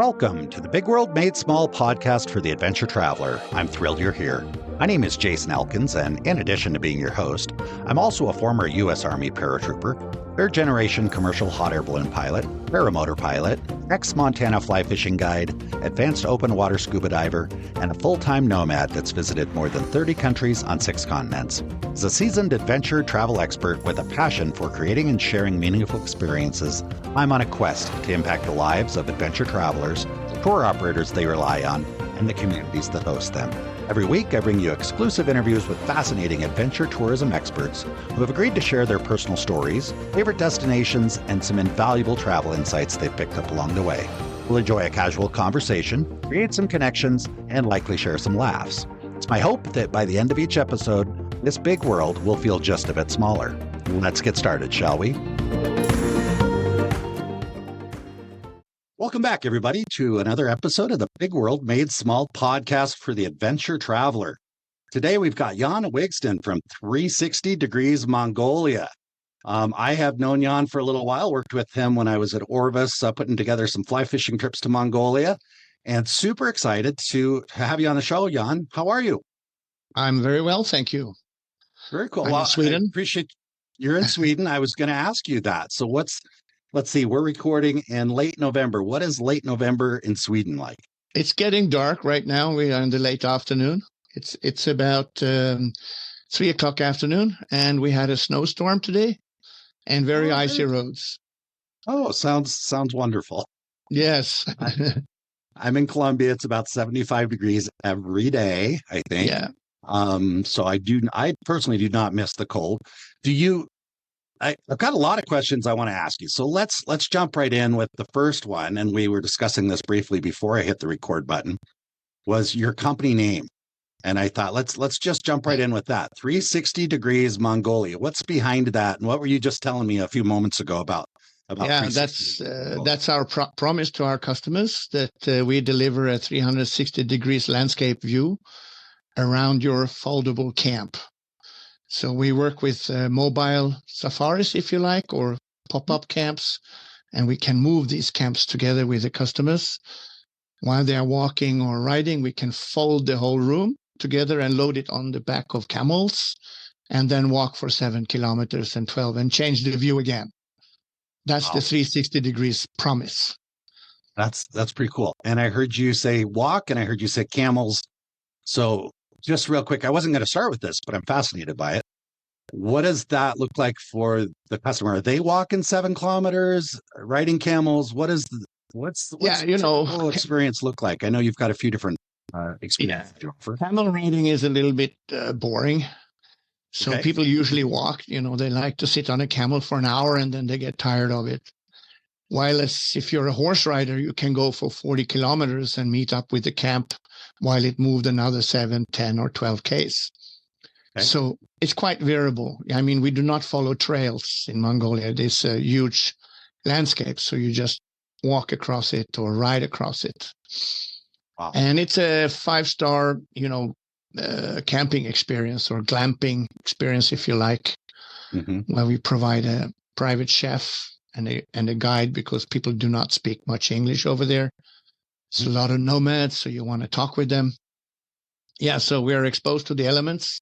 Welcome to the Big World Made Small podcast for the adventure traveler. I'm thrilled you're here. My name is Jason Elkins, and in addition to being your host, I'm also a former U.S. Army paratrooper, third-generation commercial hot air balloon pilot, paramotor pilot, ex-Montana fly fishing guide, advanced open water scuba diver, and a full-time nomad that's visited more than 30 countries on 6 continents. As a seasoned adventure travel expert with a passion for creating and sharing meaningful experiences, I'm on a quest to impact the lives of adventure travelers, the tour operators they rely on, and the communities that host them. Every week, I bring you exclusive interviews with fascinating adventure tourism experts who have agreed to share their personal stories, favorite destinations, and some invaluable travel insights they've picked up along the way. We'll enjoy a casual conversation, create some connections, and likely share some laughs. It's my hope that by the end of each episode, this big world will feel just a bit smaller. Let's get started, shall we? Welcome back, everybody, to another episode of the Big World Made Small podcast for the adventure traveler. Today, we've got Jan Wigsten from 360 Degrees Mongolia. I have known Jan for a little while, worked with him when I was at Orvis, putting together some fly fishing trips to Mongolia, and super excited to have you on the show, Jan. How are you? I'm very well, thank you. Very cool. I'm in Sweden. I appreciate you're in Sweden. I was going to ask you that. So let's see, we're recording in late November. What is late November in Sweden like? It's getting dark right now. We are in the late afternoon. It's about 3:00 afternoon, and we had a snowstorm today and very icy roads. Oh, sounds wonderful. Yes. I'm in Colombia. It's about 75 degrees every day, I think. Yeah. So I personally do not miss the cold. I've got a lot of questions I want to ask you. So let's jump right in with the first one. And we were discussing this briefly before I hit the record button, was your company name. And I thought, let's just jump right in with that. 360 Degrees Mongolia. What's behind that? And what were you just telling me a few moments ago about? Yeah, that's our promise to our customers, that we deliver a 360 degrees landscape view around your foldable camp. So we work with mobile safaris, if you like, or pop-up camps, and we can move these camps together with the customers. While they are walking or riding, we can fold the whole room together and load it on the back of camels, and then walk for 7 kilometers and 12 and change the view again. That's the 360 degrees promise. That's pretty cool. And I heard you say walk, and I heard you say camels. So just real quick, I wasn't going to start with this, but I'm fascinated by it. What does that look like for the customer? Are they walking 7 kilometers, riding camels? What's the experience look like? I know you've got a few different experiences to offer. Camel riding is a little bit boring. So people usually walk, they like to sit on a camel for an hour and then they get tired of it. While if you're a horse rider, you can go for 40 kilometers and meet up with the camp while it moved another 7, 10, or 12 Ks. Okay. So it's quite variable. I mean, we do not follow trails in Mongolia. It is a huge landscape, so you just walk across it or ride across it. Wow. And it's a 5-star, camping experience or glamping experience, if you like, where we provide a private chef and a guide, because people do not speak much English over there. It's a lot of nomads, so you want to talk with them. Yeah, so we're exposed to the elements.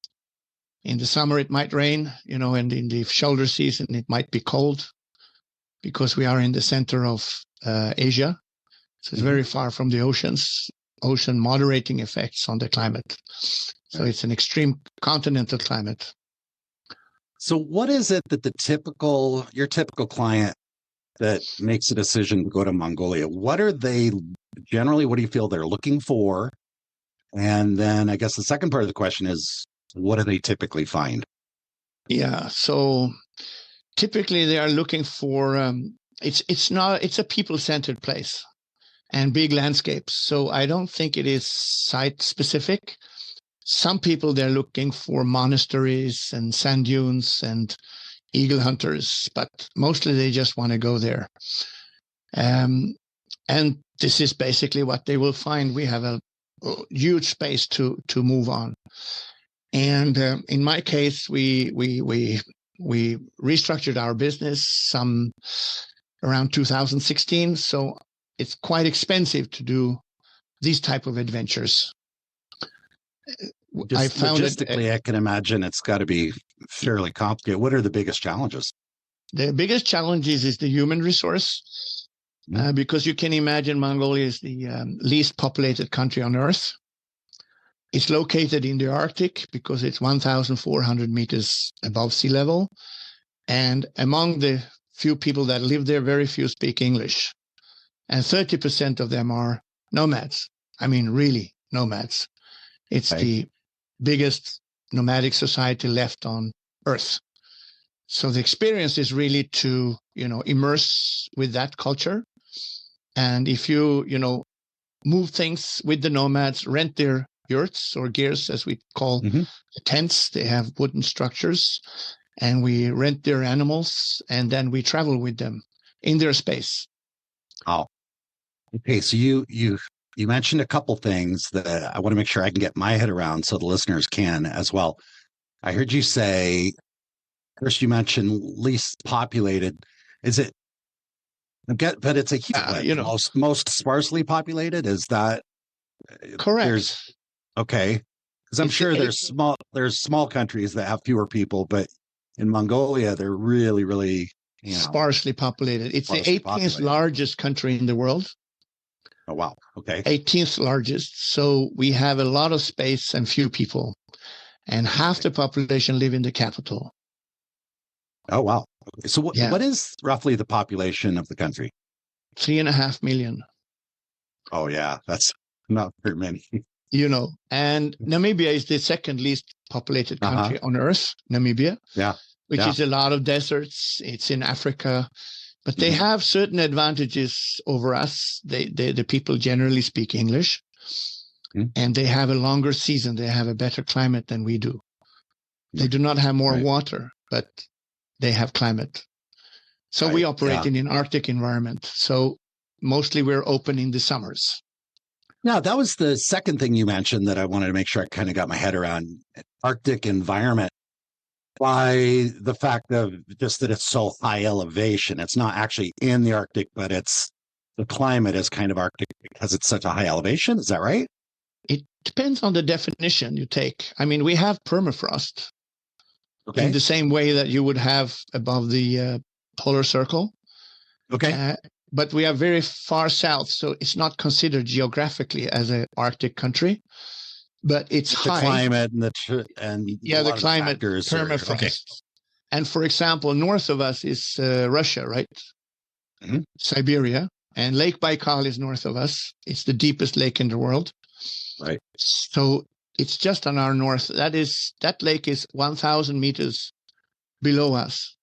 In the summer, it might rain, and in the shoulder season, it might be cold, because we are in the center of Asia. So it's very far from the ocean moderating effects on the climate. So it's an extreme continental climate. So what is it that your typical client that makes a decision to go to Mongolia, what do you feel they're looking for? And then I guess the second part of the question is, what do they typically find? Yeah, so typically they are looking for, it's a people-centered place and big landscapes. So I don't think it is site-specific. Some people, they're looking for monasteries and sand dunes and eagle hunters, but mostly they just want to go there. And this is basically what they will find. We have a huge space to move on. And in my case, we restructured our business around 2016. So it's quite expensive to do these type of adventures. Just logistically, I can imagine it's got to be fairly complicated. What are the biggest challenges? The biggest challenges is the human resource, because you can imagine Mongolia is the least populated country on Earth. It's located in the Arctic because it's 1,400 meters above sea level. And among the few people that live there, very few speak English. And 30% of them are nomads. I mean, really nomads. It's the biggest nomadic society left on Earth. So the experience is really to, immerse with that culture. And if you, move things with the nomads, rent their yurts or gers, as we call the tents, they have wooden structures, and we rent their animals, and then we travel with them in their space. Oh, okay. So you mentioned a couple things that I want to make sure I can get my head around, so the listeners can as well. I heard you say, first you mentioned least populated. Is it? But it's a most sparsely populated. Is that correct? Okay, because I'm sure there's small countries that have fewer people, but in Mongolia they're really, really sparsely populated. It's the 18th largest country in the world. Oh wow! Okay, 18th largest. So we have a lot of space and few people, and half the population live in the capital. Oh wow! Okay. So what is roughly the population of the country? 3.5 million. Oh yeah, that's not very many. And Namibia is the second least populated country on Earth, Namibia, which is a lot of deserts. It's in Africa, but they have certain advantages over us. The people generally speak English, and they have a longer season. They have a better climate than we do. They do not have more water, but they have climate. So we operate in an Arctic environment. So mostly we're open in the summers. Now, that was the second thing you mentioned that I wanted to make sure I kind of got my head around. Arctic environment, by the fact of just that it's so high elevation. It's not actually in the Arctic, but the climate is kind of Arctic because it's such a high elevation. Is that right? It depends on the definition you take. I mean, we have permafrost in the same way that you would have above the polar circle. Okay. But we are very far south, so it's not considered geographically as an Arctic country. But it's high. The climate and the climate, permafrost. And for example, north of us is Russia, right? Siberia, and Lake Baikal is north of us. It's the deepest lake in the world. Right. So it's just on our north. That lake is 1,000 meters below us.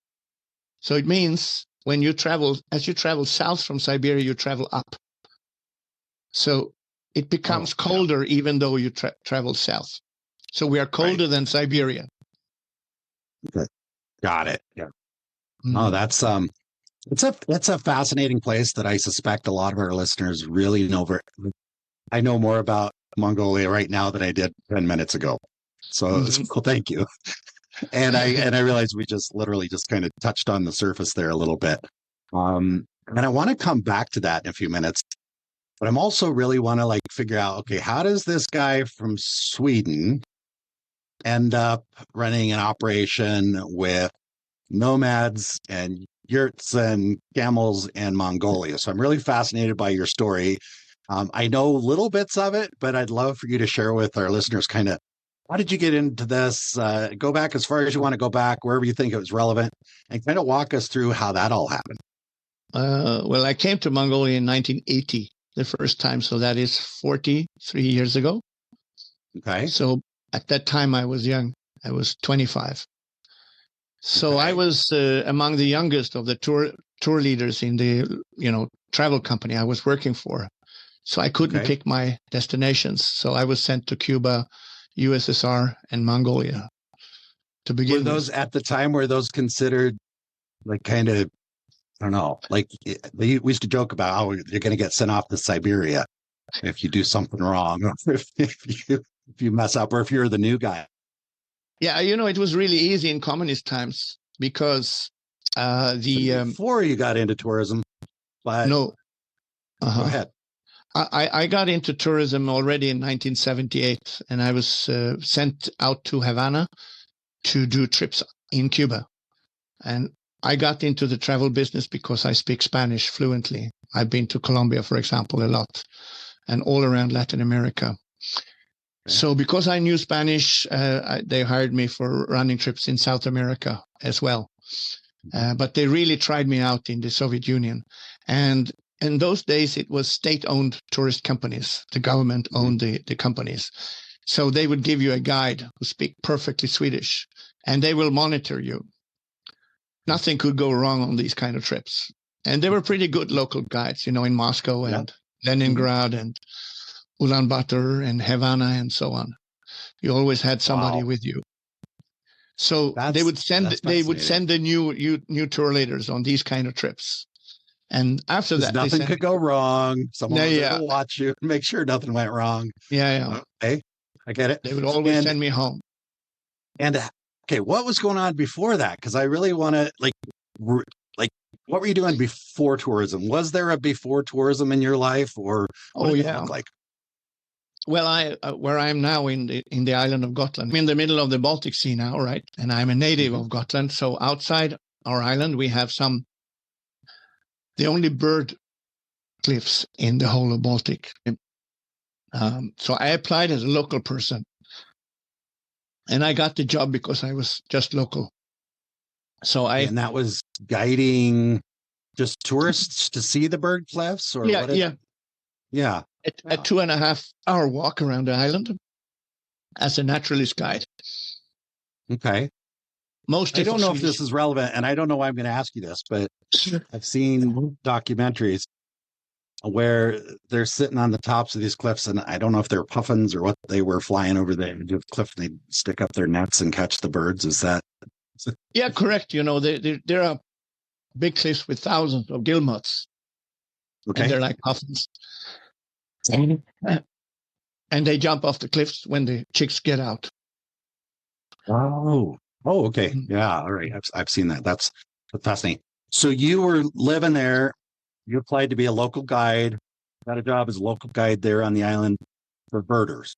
So it means as you travel south from Siberia, you travel up. So it becomes colder even though you travel south. So we are colder than Siberia. Okay. Got it. Yeah. Oh, that's it's a fascinating place that I suspect a lot of our listeners really know. I know more about Mongolia right now than I did 10 minutes ago. So well, thank you. And I realized we just literally just kind of touched on the surface there a little bit. And I want to come back to that in a few minutes. But I'm also really want to figure out, okay, how does this guy from Sweden end up running an operation with nomads and yurts and camels in Mongolia? So I'm really fascinated by your story. I know little bits of it, but I'd love for you to share with our listeners kind of how did you get into this? Go back as far as you want to go back, wherever you think it was relevant, and kind of walk us through how that all happened. Well, I came to Mongolia in 1980, the first time. So that is 43 years ago. Okay. So at that time, I was young. I was 25. So I was among the youngest of the tour leaders in the travel company I was working for. So I couldn't pick my destinations. So I was sent to Cuba, USSR, and Mongolia to begin with. Were those at the time, were those considered kind of, I don't know, we used to joke about how you're going to get sent off to Siberia if you do something wrong, or if you mess up, or if you're the new guy. Yeah, it was really easy in communist times because before you got into tourism, but no. Go ahead. I got into tourism already in 1978, and I was sent out to Havana to do trips in Cuba. And I got into the travel business because I speak Spanish fluently. I've been to Colombia, for example, a lot, and all around Latin America. Okay. So because I knew Spanish, they hired me for running trips in South America as well. But they really tried me out in the Soviet Union. And in those days, it was state-owned tourist companies. The government owned the companies. So they would give you a guide who speak perfectly Swedish, and they will monitor you. Nothing could go wrong on these kind of trips. And they were pretty good local guides, in Moscow and Leningrad and Ulaanbaatar and Havana and so on. You always had somebody with you. So they would send the new tour leaders on these kind of trips. And after that, nothing could go wrong. Someone would watch you and make sure nothing went wrong. Yeah. Okay, I get it. They would always send me home. And okay, what was going on before that? Because I really want to like, what were you doing before tourism? Was there a before tourism in your life, or what did it look like? Well, where I am now in the island of Gotland, I'm in the middle of the Baltic Sea now, right? And I'm a native of Gotland. So outside our island, we have the only bird cliffs in the whole of Baltic. So I applied as a local person, and I got the job because I was just local. And that was guiding just tourists to see the bird cliffs, or yeah. A 2.5 hour walk around the island as a naturalist guide. Okay. I don't know if this is relevant, and I don't know why I'm going to ask you this, but I've seen documentaries where they're sitting on the tops of these cliffs, and I don't know if they're puffins or what they were flying over the cliff, and they stick up their nets and catch the birds. Is that? Yeah, correct. There are big cliffs with thousands of guillemots. Okay. And they're like puffins. And they jump off the cliffs when the chicks get out. Oh, okay. Yeah, all right. I've seen that. That's fascinating. So you were living there. You applied to be a local guide. Got a job as a local guide there on the island for birders.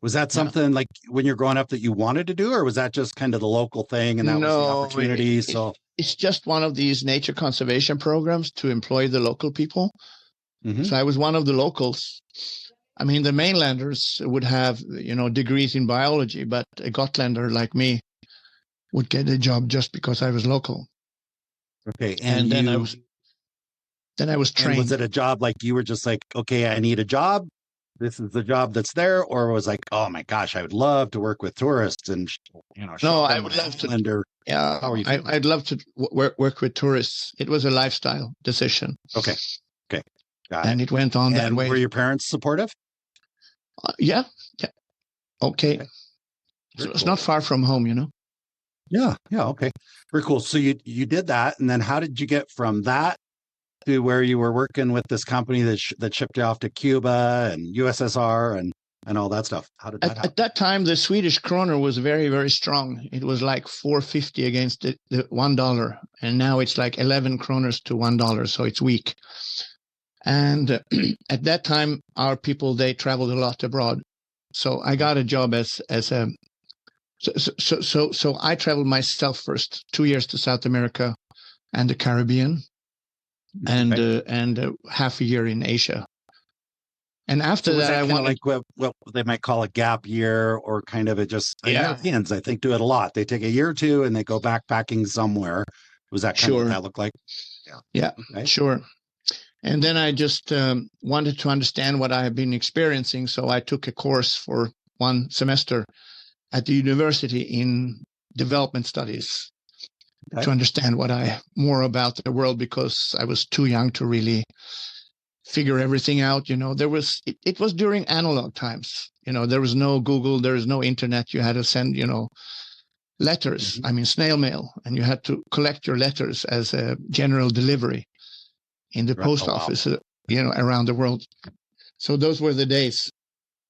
Was that something like when you're growing up that you wanted to do, or was that just kind of the local thing and that was the opportunity? It's just one of these nature conservation programs to employ the local people. So I was one of the locals. I mean, the mainlanders would have, degrees in biology, but a Gotlander like me would get a job just because I was local. Okay. And then I was trained. And was it a job like you were just like, okay, I need a job. This is the job that's there, or was like, oh my gosh, I would love to work with tourists and No, I would love to. Yeah, I'd love to work with tourists. It was a lifestyle decision. Okay. And it went on that way. Were your parents supportive? Yeah. Okay. So it's not far from home, Yeah. Okay. Very cool. So you did that, and then how did you get from that to where you were working with this company that shipped you off to Cuba and USSR and all that stuff? How did that happen? At that time, the Swedish kroner was very, very strong. It was like 4.50 against the $1, and now it's like 11 kroners to $1, so it's weak. And at that time, our people, they traveled a lot abroad. So I got a job as a so I traveled myself first 2 years to South America and the Caribbean, and half a year in Asia. And after that, I wanted like what they might call a gap year, or kind of Europeans, I think, do it a lot. They take a year or two and they go backpacking somewhere. Was that kind of what that looked like? Yeah. Okay. Sure. And then I just wanted to understand what I had been experiencing. So I took a course for 1 semester at the university in development studies to understand more about the world, because I was too young to really figure everything out. There was, it was during analog times. There was no Google, there was no internet. You had to send, letters, snail mail, and you had to collect your letters as a general delivery in the post office, around the world. So those were the days.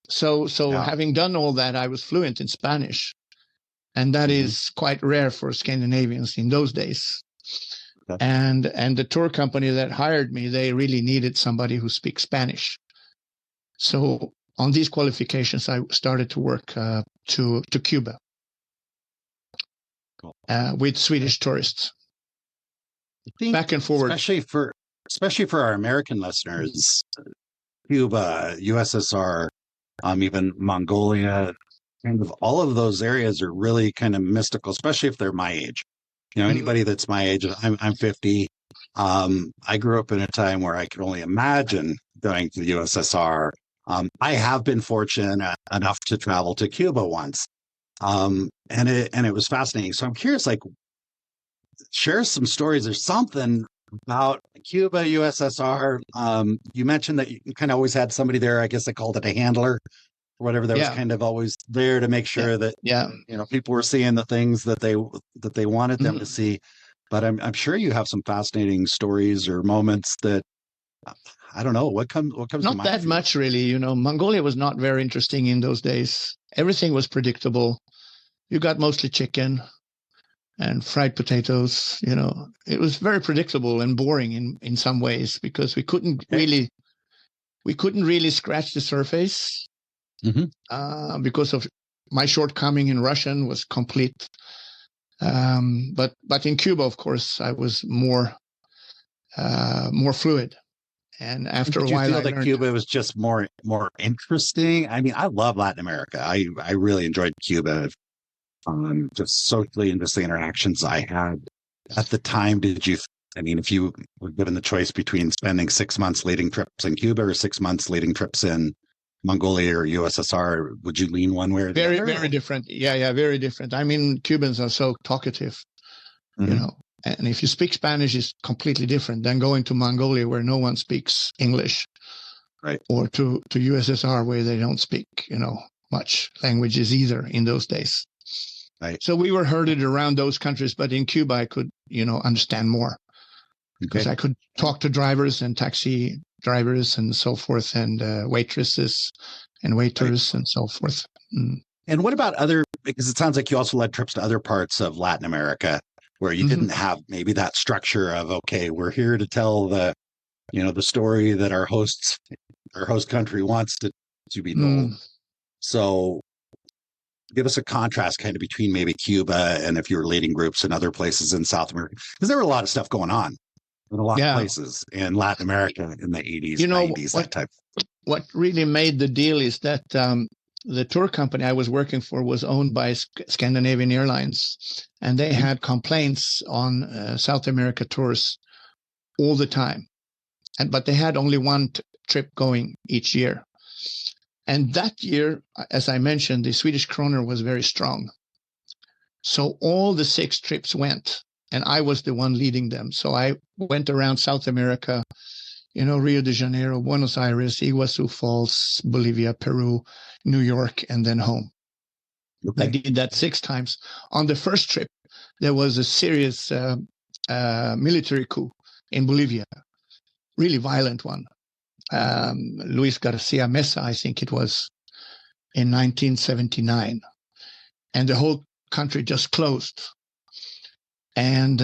So having done all that, I was fluent in Spanish, and that is quite rare for Scandinavians in those days. Okay. And the tour company that hired me, they really needed somebody who speaks Spanish. So on these qualifications, I started to work to Cuba with Swedish tourists, back and forward. Especially for our American listeners, Cuba, USSR, even Mongolia, kind of all of those areas are really kind of mystical, especially if they're my age. You know, anybody that's my age, I'm 50. I grew up in a time where I could only imagine going to the USSR. I have been fortunate enough to travel to Cuba once. And it was fascinating. So I'm curious, like, share some stories or something about Cuba, USSR. You mentioned that you kind of always had somebody there. I guess they called it a handler or whatever, that was kind of always there to make sure that people were seeing the things that they wanted them to see. But I'm sure you have some fascinating stories or moments that I don't know what comes not to mind. Not that much, really. You know, Mongolia was not very interesting in those days. Everything was predictable. You got mostly chicken and fried potatoes. You know, it was very predictable and boring in some ways, because we couldn't really scratch the surface. Because of my shortcoming in Russian was complete. But in Cuba, of course, I was more fluid. And after a while, did you feel that Cuba was just more interesting? I mean, I love Latin America. I really enjoyed Cuba. Just socially and just the interactions I had at the time. If you were given the choice between spending 6 months leading trips in Cuba or 6 months leading trips in Mongolia or USSR, would you lean one way or the other? Very different. Yeah, very different. I mean, Cubans are so talkative, you know, and if you speak Spanish, it's completely different than going to Mongolia, where no one speaks English, right? Or to USSR, where they don't speak, much languages either in those days. Right. So we were herded around those countries, but in Cuba, I could, understand more, because I could talk to drivers and taxi drivers and so forth, and waitresses and waiters and so forth. And what about because it sounds like you also led trips to other parts of Latin America where you didn't have maybe that structure of, okay, we're here to tell the story that our host country wants to be told. So give us a contrast kind of between maybe Cuba and if you were leading groups in other places in South America, because there were a lot of stuff going on in a lot of places in Latin America in the 80s, 90s, that type. What really made the deal is that the tour company I was working for was owned by Scandinavian Airlines, and they had complaints on South America tours all the time. But they had only one trip going each year. And that year, as I mentioned, the Swedish kroner was very strong. So all the 6 trips went, and I was the one leading them. So I went around South America, Rio de Janeiro, Buenos Aires, Iguazu Falls, Bolivia, Peru, New York, and then home. Okay. I did that 6 times. On the first trip, there was a serious military coup in Bolivia, really violent one. Luis Garcia Mesa, I think it was, in 1979. And the whole country just closed. And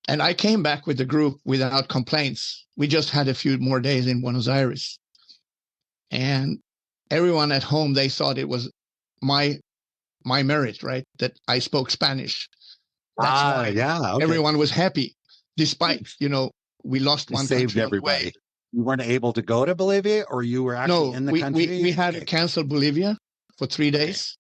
I came back with the group without complaints. We just had a few more days in Buenos Aires. And everyone at home, they thought it was my merit, right? That I spoke Spanish. That's why everyone was happy, despite, we lost one saved country everybody. You weren't able to go to Bolivia, or you were actually in the country? We had to cancel Bolivia for 3 days.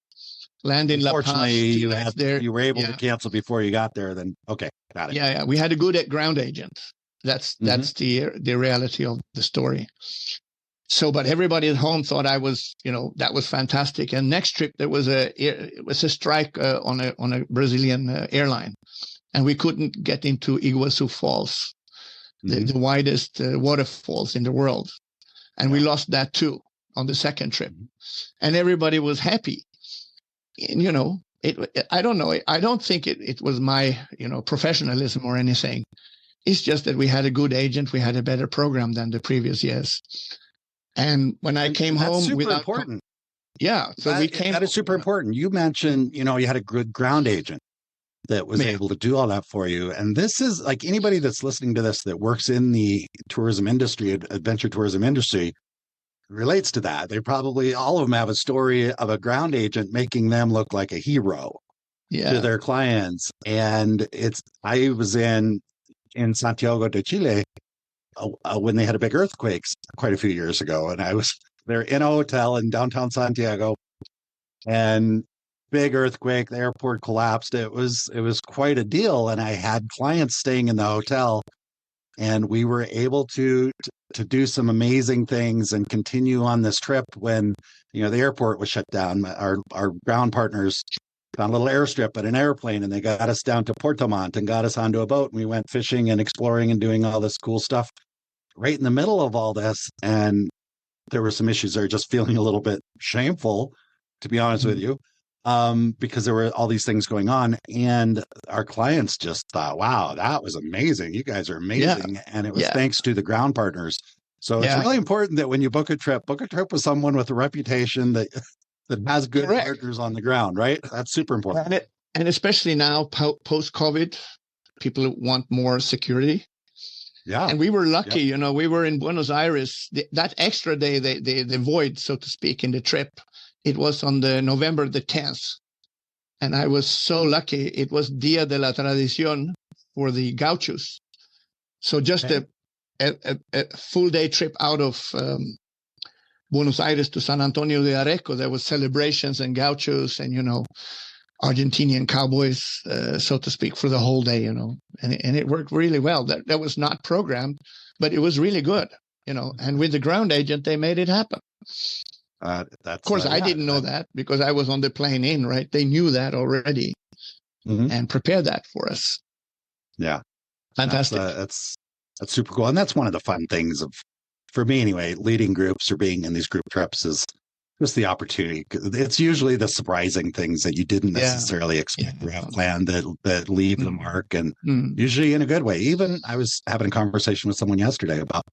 Land in La Paz. Unfortunately, you were able to cancel before you got there. Then got it. Yeah. We had a good ground agent. That's the reality of the story. So, but everybody at home thought I was, that was fantastic. And next trip there was a strike on a Brazilian airline, and we couldn't get into Iguazu Falls, the widest waterfalls in the world, and we lost that too on the second trip. And everybody was happy. And, I don't know. I don't think it was my, professionalism or anything. It's just that we had a good agent. We had a better program than the previous years. And when I came home, super important. So we came. That is super important. You mentioned, you had a good ground agent. that was able to do all that for you. And this is like anybody that's listening to this that works in the tourism industry, adventure tourism industry, relates to that. They probably all of them have a story of a ground agent making them look like a hero to their clients. And I was in Santiago de Chile when they had a big earthquake quite a few years ago, and I was there in a hotel in downtown Santiago, and big earthquake, the airport collapsed. It was quite a deal, and I had clients staying in the hotel, and we were able to do some amazing things and continue on this trip when the airport was shut down. Our ground partners found a little airstrip at an airplane, and they got us down to Puerto Montt and got us onto a boat, and we went fishing and exploring and doing all this cool stuff right in the middle of all this. And there were some issues there, just feeling a little bit shameful, to be honest with you, because there were all these things going on. And our clients just thought, wow, that was amazing. You guys are amazing. Yeah. And it was thanks to the ground partners. So it's really important that when you book a trip with someone with a reputation that has good partners on the ground, right? That's super important. And especially now, post-COVID, people want more security. Yeah. And we were lucky, we were in Buenos Aires. That extra day, the void, so to speak, in the trip, it was on the November the 10th. And I was so lucky. It was Dia de la Tradición for the gauchos. So just a full day trip out of Buenos Aires to San Antonio de Areco. There was celebrations and gauchos and, Argentinian cowboys, so to speak, for the whole day, and it worked really well. That was not programmed, but it was really good, and with the ground agent, they made it happen. Of course, I didn't know that because I was on the plane in, right? They knew that already and prepared that for us. Yeah. Fantastic. That's super cool. And that's one of the fun things for me anyway, leading groups or being in these group trips is just the opportunity. It's usually the surprising things that you didn't necessarily expect or have planned that leave the mark, and usually in a good way. Even I was having a conversation with someone yesterday about,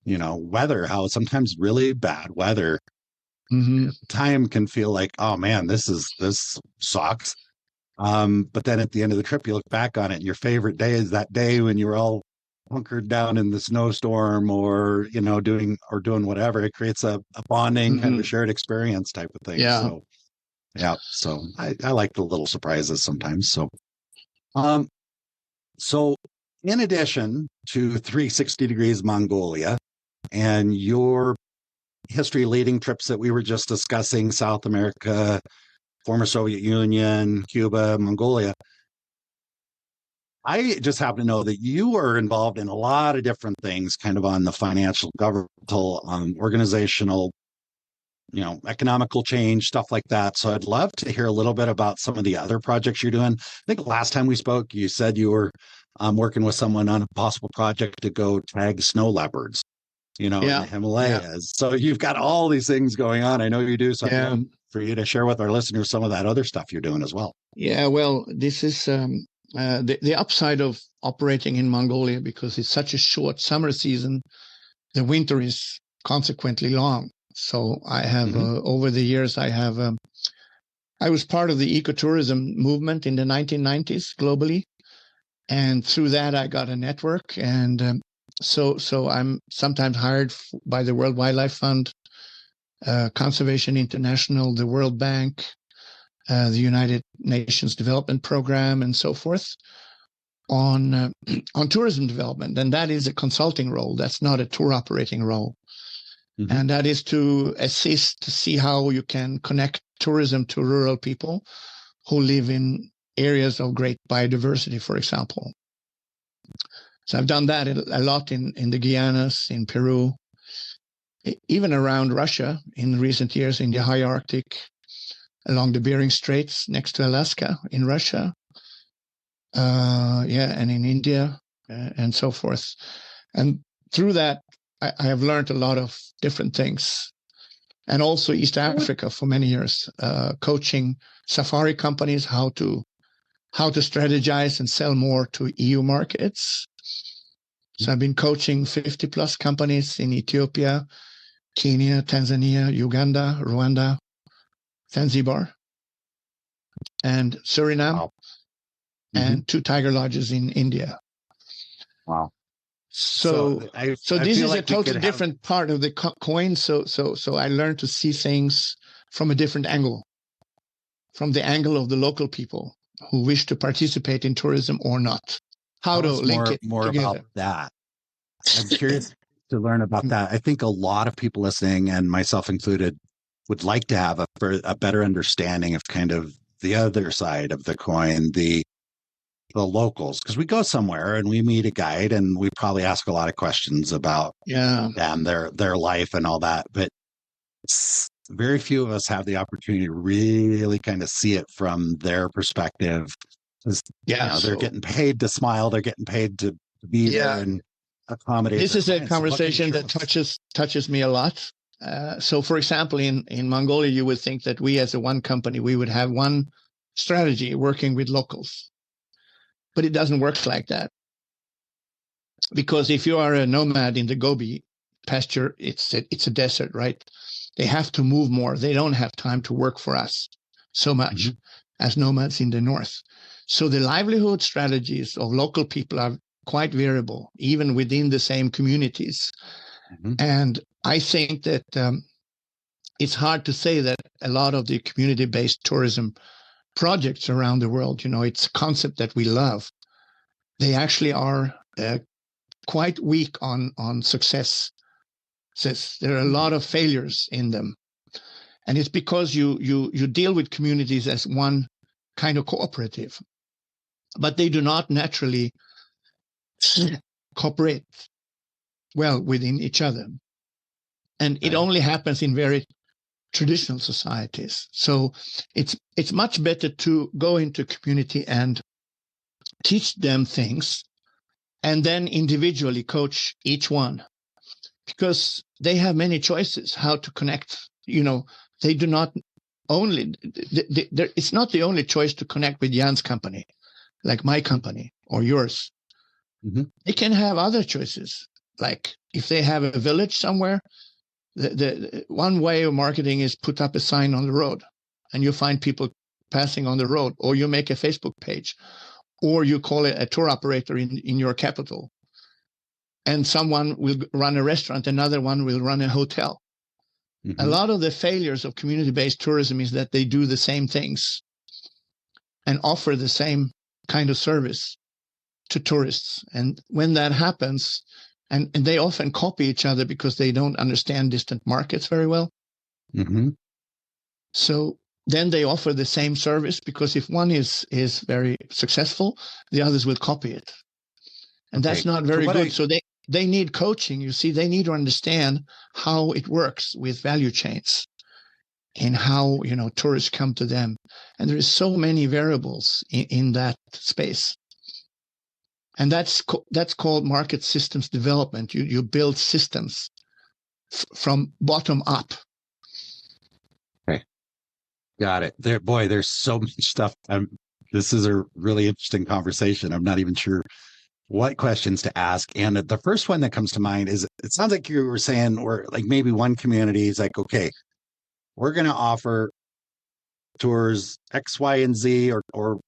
weather, how sometimes really bad weather time can feel like, oh man, this sucks. But then at the end of the trip, you look back on it and your favorite day is that day when you were all hunkered down in the snowstorm or doing whatever. It creates a bonding kind of a shared experience type of thing. So I like the little surprises sometimes. So in addition to 360 degrees Mongolia and your history leading trips that we were just discussing, South America, former Soviet Union, Cuba, Mongolia, I just happen to know that you are involved in a lot of different things, kind of on the financial, governmental, organizational, economical change, stuff like that. So I'd love to hear a little bit about some of the other projects you're doing. I think last time we spoke, you said you were working with someone on a possible project to go tag snow leopards, in the Himalayas. Yeah. So you've got all these things going on. I know you do. So I'd love for you to share with our listeners some of that other stuff you're doing as well. Yeah, well, this is the upside of operating in Mongolia, because it's such a short summer season. The winter is consequently long. So I have over the years, I was part of the ecotourism movement in the 1990s globally, and through that I got a network, and so I'm sometimes hired by the World Wildlife Fund, Conservation International, the World Bank, the United Nations Development Program, and so forth, on tourism development. And that is a consulting role. That's not a tour operating role. And that is to assist to see how you can connect tourism to rural people who live in areas of great biodiversity, for example. So I've done that a lot in the Guianas, in Peru, even around Russia in recent years, in the high Arctic, along the Bering Straits next to Alaska, in Russia, and in India, and so forth. And through that, I have learned a lot of different things. And also East Africa for many years, coaching safari companies how to strategize and sell more to EU markets. So I've been coaching 50 plus companies in Ethiopia, Kenya, Tanzania, Uganda, Rwanda, Zanzibar, and Suriname. Wow. and 2 tiger lodges in India. Wow. So this is like a totally different part of the coin. So I learned to see things from a different angle, from the angle of the local people who wish to participate in tourism or not. How to link it more together. about that. I'm curious to learn about that. I think a lot of people listening, and myself included, would like to have a better understanding of kind of the other side of the coin, the locals, because we go somewhere and we meet a guide and we probably ask a lot of questions about them, their life and all that. But very few of us have the opportunity to really kind of see it from their perspective. They're getting paid to smile, they're getting paid to be there and accommodate. This is a conversation that touches me a lot. So, for example, in Mongolia, you would think that we as a one company, we would have one strategy working with locals. But it doesn't work like that. Because if you are a nomad in the Gobi pasture, it's a desert, right? They have to move more. They don't have time to work for us so much as nomads in the north. So the livelihood strategies of local people are quite variable, even within the same communities. And I think that it's hard to say that a lot of the community-based tourism projects around the world, it's a concept that we love. They actually are quite weak on success. There are a lot of failures in them. And it's because you deal with communities as one kind of cooperative, but they do not naturally cooperate well within each other. And it only happens in very traditional societies. So it's much better to go into community and teach them things and then individually coach each one, because they have many choices how to connect. They do not only, it's not the only choice to connect with Jan's company, like my company or yours. They can have other choices. Like if they have a village somewhere, the one way of marketing is put up a sign on the road and you find people passing on the road, or you make a Facebook page, or you call it a tour operator in your capital. And someone will run a restaurant, another one will run a hotel. A lot of the failures of community-based tourism is that they do the same things and offer the same kind of service to tourists. And when that happens, and they often copy each other because they don't understand distant markets very well. So then they offer the same service, because if one is very successful, the others will copy it. And that's not very good. So they need coaching. You see, they need to understand how it works with value chains and how, tourists come to them. And there is so many variables in that space. And that's called market systems development. You build systems from bottom up. Okay. Got it. There's so much stuff. This is a really interesting conversation. I'm not even sure what questions to ask. And the first one that comes to mind is, it sounds like you were saying, or like maybe one community is like, okay, we're going to offer tours X, Y, and Z, or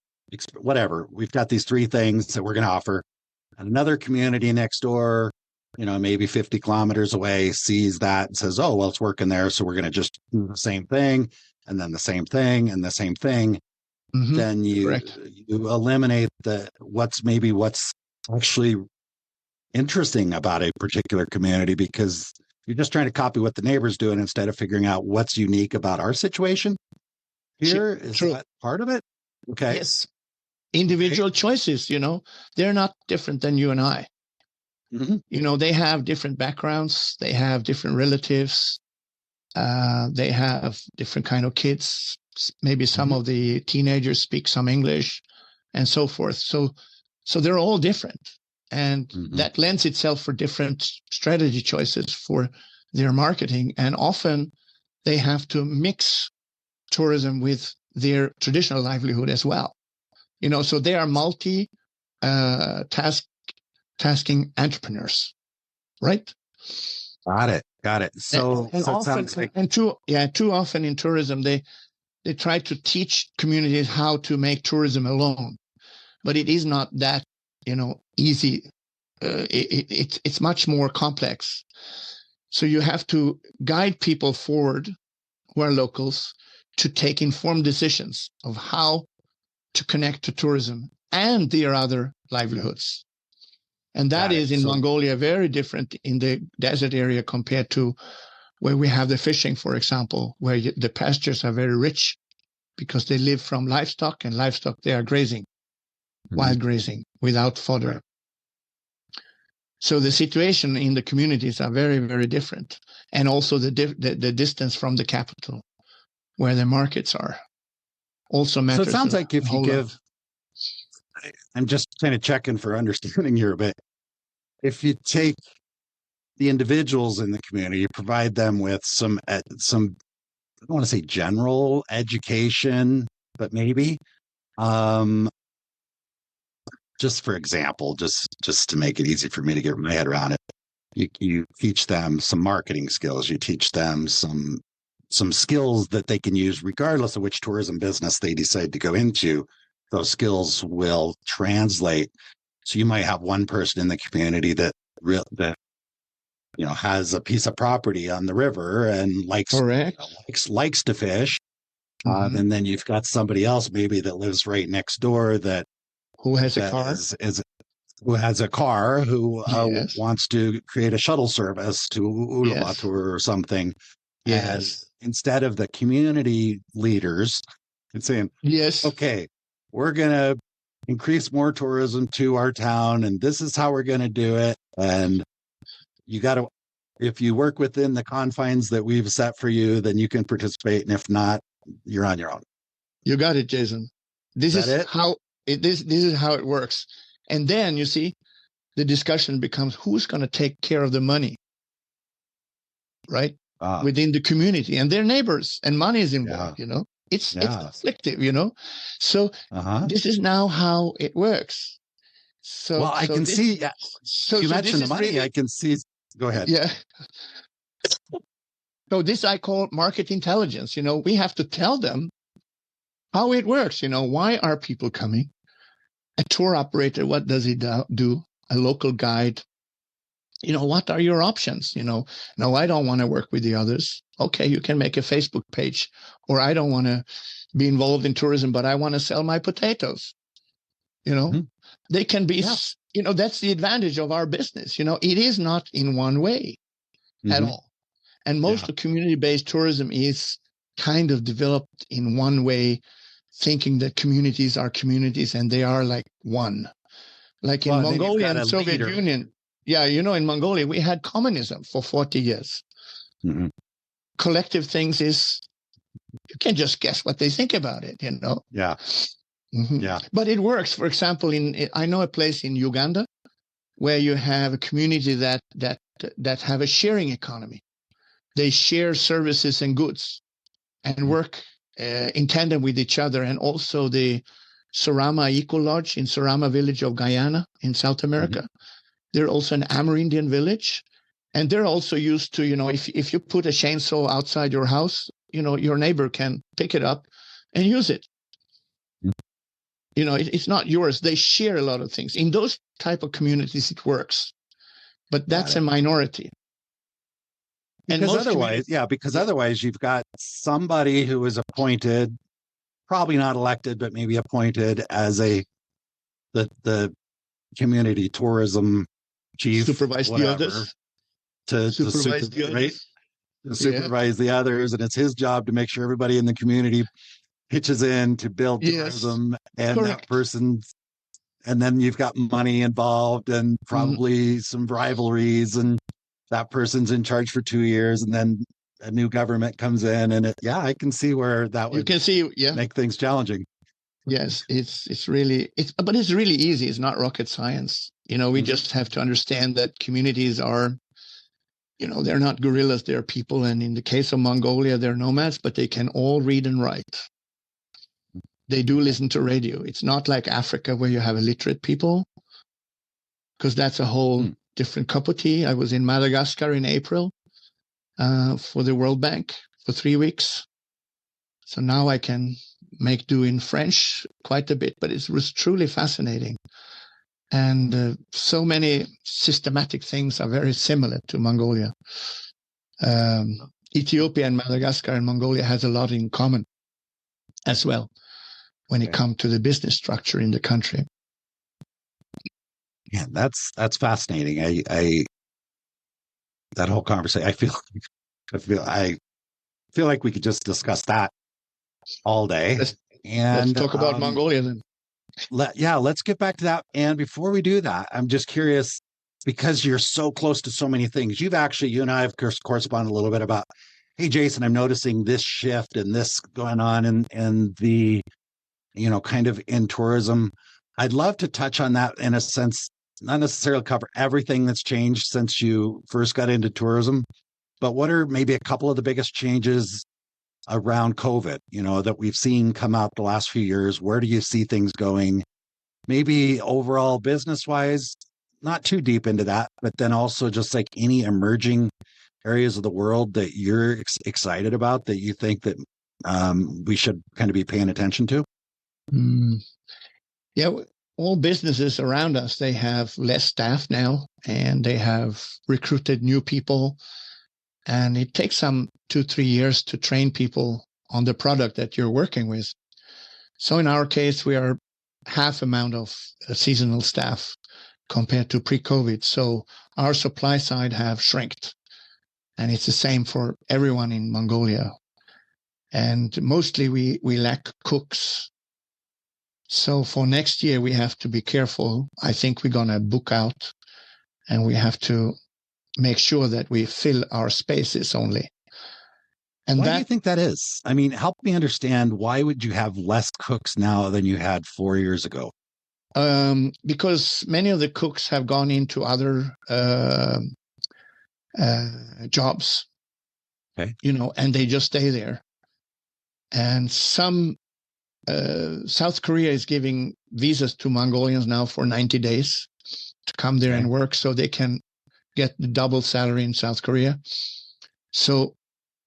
whatever. We've got these 3 things that we're going to offer. And another community next door, maybe 50 kilometers away, sees that and says, oh, well, it's working there, so we're going to just do the same thing, and then the same thing, and the same thing. Then you eliminate what's actually interesting about a particular community, because you're just trying to copy what the neighbor's doing instead of figuring out what's unique about our situation here. Is that part of it? Okay. Yes. Individual choices, they're not different than you and I. They have different backgrounds. They have different relatives. They have different kind of kids. Maybe some of the teenagers speak some English and so forth. So they're all different. And that lends itself for different strategy choices for their marketing. And often they have to mix tourism with their traditional livelihood as well. So they are tasking entrepreneurs, right? Got it. So and often, it sounds like, too often in tourism, they try to teach communities how to make tourism alone. but it is not that, easy. It's much more complex. So you have to guide people forward who are locals to take informed decisions of how to connect to tourism and their other livelihoods. And that is in Mongolia very different in the desert area compared to where we have the fishing, for example, where the pastures are very rich because they live from livestock, and livestock, they are grazing, wild grazing, without fodder. Right. So the situation in the communities are very, very different. And also the distance from the capital, where the markets are, also matters. So it sounds like if you give, I'm just kind of checking for understanding here a bit. If you take the individuals in the community, you provide them with some, I don't want to say general education, but maybe, just for example, just to make it easy for me to get my head around it, you teach them some marketing skills. You teach them some skills that they can use regardless of which tourism business they decide to go into. Those skills will translate. So you might have one person in the community that has a piece of property on the river and likes to fish. And then you've got somebody else maybe that lives right next door who has a car, who wants to create a shuttle service to Uluwatu or something. Yes. And instead of the community leaders saying, okay, we're going to increase more tourism to our town, and this is how we're going to do it. And you got to, if you work within the confines that we've set for you, then you can participate. And if not, you're on your own. You got it, Jason. This is how it works. And then you see the discussion becomes who's going to take care of the money, right? Within the community and their neighbors, and money is involved, It's conflictive, So this is now how it works. So I can see. You mentioned the money. Really, I can see. Go ahead. Yeah. So this I call market intelligence. We have to tell them how it works. Why are people coming? A tour operator, what does he do? A local guide. What are your options? No, I don't want to work with the others. Okay, you can make a Facebook page. Or I don't want to be involved in tourism, but I want to sell my potatoes. They can be, that's the advantage of our business. It is not in one way at all. And most of community-based tourism is kind of developed in one way, thinking that communities are communities and they are like one. Like in Mongolia and Soviet Union. Yeah, in Mongolia, we had communism for 40 years. Collective things is, you can just guess what they think about it, Yeah. Yeah. But it works. For example, I know a place in Uganda where you have a community that have a sharing economy. They share services and goods and work in tandem with each other. And also the Sorama Eco Lodge in Sorama village of Guyana in South America. They're also an Amerindian village. And they're also used to, if you put a chainsaw outside your house, your neighbor can pick it up and use it. It's not yours. They share a lot of things. In those type of communities, it works. But that's a minority. Because otherwise you've got somebody who is appointed, probably not elected, but maybe appointed as the community tourism chief, supervise the others, to supervise the others, and it's his job to make sure everybody in the community pitches in to build tourism, and that person, and then you've got money involved and probably some rivalries, and that person's in charge for 2 years, and then a new government comes in, and I can see where that would make things challenging. Yes, it's really easy. It's not rocket science. We just have to understand that communities are, they're not gorillas, they're people. And in the case of Mongolia, they're nomads, but they can all read and write. They do listen to radio. It's not like Africa where you have illiterate people, because that's a whole different cup of tea. I was in Madagascar in April for the World Bank for 3 weeks. So now I can make do in French quite a bit, but it was truly fascinating. And so many systematic things are very similar to Mongolia. Ethiopia and Madagascar and Mongolia has a lot in common as well when it comes to the business structure in the country. Yeah, that's fascinating. I that whole conversation, I feel like we could just discuss that all day. Let's talk about Mongolia then. Let's get back to that. And before we do that, I'm just curious, because you're so close to so many things. You and I have corresponded a little bit about, hey, Jason, I'm noticing this shift and this going on in the, kind of in tourism. I'd love to touch on that in a sense, not necessarily cover everything that's changed since you first got into tourism, but what are maybe a couple of the biggest changes around COVID, that we've seen come out the last few years? Where do you see things going? Maybe overall business wise, not too deep into that, but then also just like any emerging areas of the world that you're excited about that you think that we should kind of be paying attention to? Yeah, all businesses around us, they have less staff now, and they have recruited new people. And it takes some 2-3 years to train people on the product that you're working with. So in our case, we are half amount of seasonal staff compared to pre-COVID. So our supply side have shrinked. And it's the same for everyone in Mongolia. And mostly we lack cooks. So for next year, we have to be careful. I think we're going to book out, and we have to make sure that we fill our spaces only. And why do you think that is? I mean, help me understand, why would you have less cooks now than you had 4 years ago? Because many of the cooks have gone into other jobs, and they just stay there. And some South Korea is giving visas to Mongolians now for 90 days to come there and work, so they can get the double salary in South Korea. So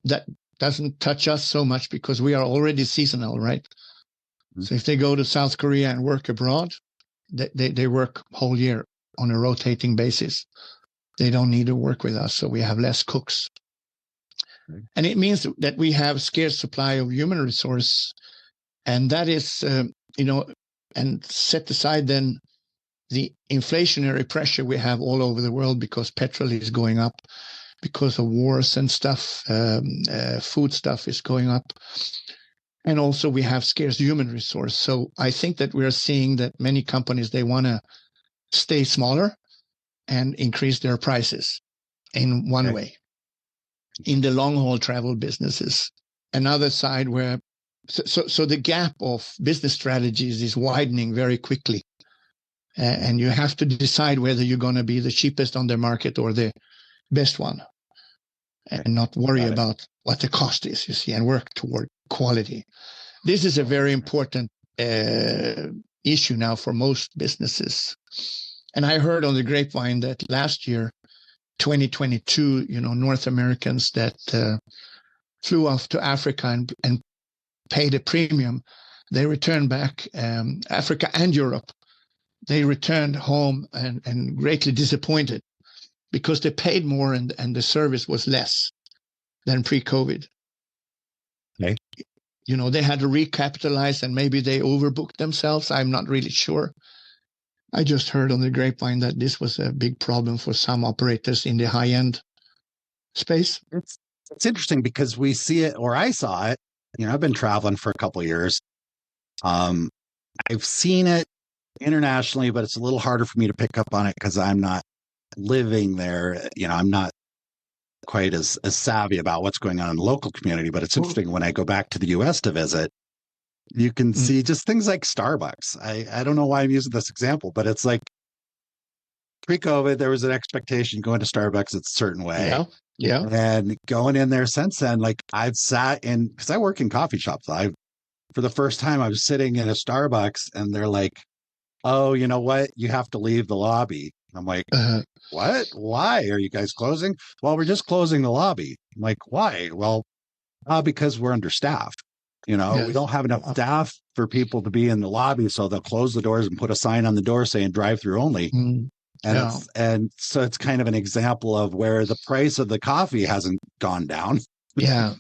that doesn't touch us so much because we are already seasonal, right? Mm-hmm. So if they go to South Korea and work abroad, they work whole year on a rotating basis. They don't need to work with us, so we have less cooks. Okay. And it means that we have scarce supply of human resource. And that is, and set aside then the inflationary pressure we have all over the world because petrol is going up, because of wars and stuff, food stuff is going up. And also we have scarce human resource. So I think that we're seeing that many companies, they want to stay smaller and increase their prices in one way. In the long haul travel businesses, another side where So the gap of business strategies is widening very quickly. And you have to decide whether you're going to be the cheapest on the market or the best one, and not worry about what the cost is, and work toward quality. This is a very important issue now for most businesses. And I heard on the grapevine that last year, 2022, North Americans that flew off to Africa and paid a premium, they returned back, Africa and Europe. They returned home and greatly disappointed because they paid more and the service was less than pre-COVID. Okay. They had to recapitalize and maybe they overbooked themselves. I'm not really sure. I just heard on the grapevine that this was a big problem for some operators in the high-end space. It's interesting because we see it, or I saw it. I've been traveling for a couple of years. I've seen it internationally, but it's a little harder for me to pick up on it because I'm not living there. I'm not quite as savvy about what's going on in the local community. But it's interesting when I go back to the US to visit, you can see just things like Starbucks. I don't know why I'm using this example, but it's like pre-COVID, there was an expectation going to Starbucks a certain way. Yeah. And going in there since then, like I've sat in, because I work in coffee shops. For the first time, I was sitting in a Starbucks and they're like, oh, you know what? You have to leave the lobby. I'm like, what? Why are you guys closing? Well, we're just closing the lobby. I'm like, why? Well, because we're understaffed. We don't have enough staff for people to be in the lobby, so they'll close the doors and put a sign on the door saying drive-through only. And so it's kind of an example of where the price of the coffee hasn't gone down. Yeah.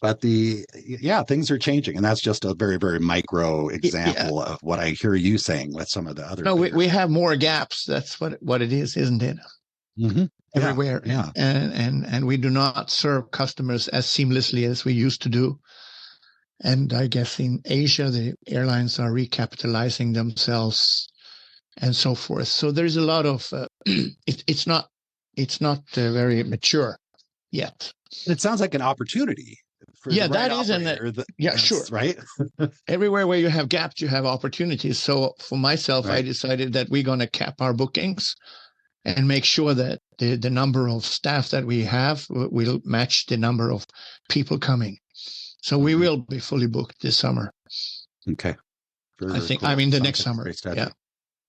But things are changing, and that's just a very, very micro example of what I hear you saying with some of the other. No, we have more gaps. That's what it is, isn't it? Mm-hmm. Everywhere, and we do not serve customers as seamlessly as we used to do. And I guess in Asia, the airlines are recapitalizing themselves and so forth. So there's a lot of it's not very mature yet. It sounds like an opportunity. That is sure. Right. Everywhere where you have gaps, you have opportunities. So for myself, I decided that we're going to cap our bookings and make sure that the number of staff that we have will match the number of people coming. So we will be fully booked this summer. Okay. I think. Cool. I mean, the next summer. Yeah.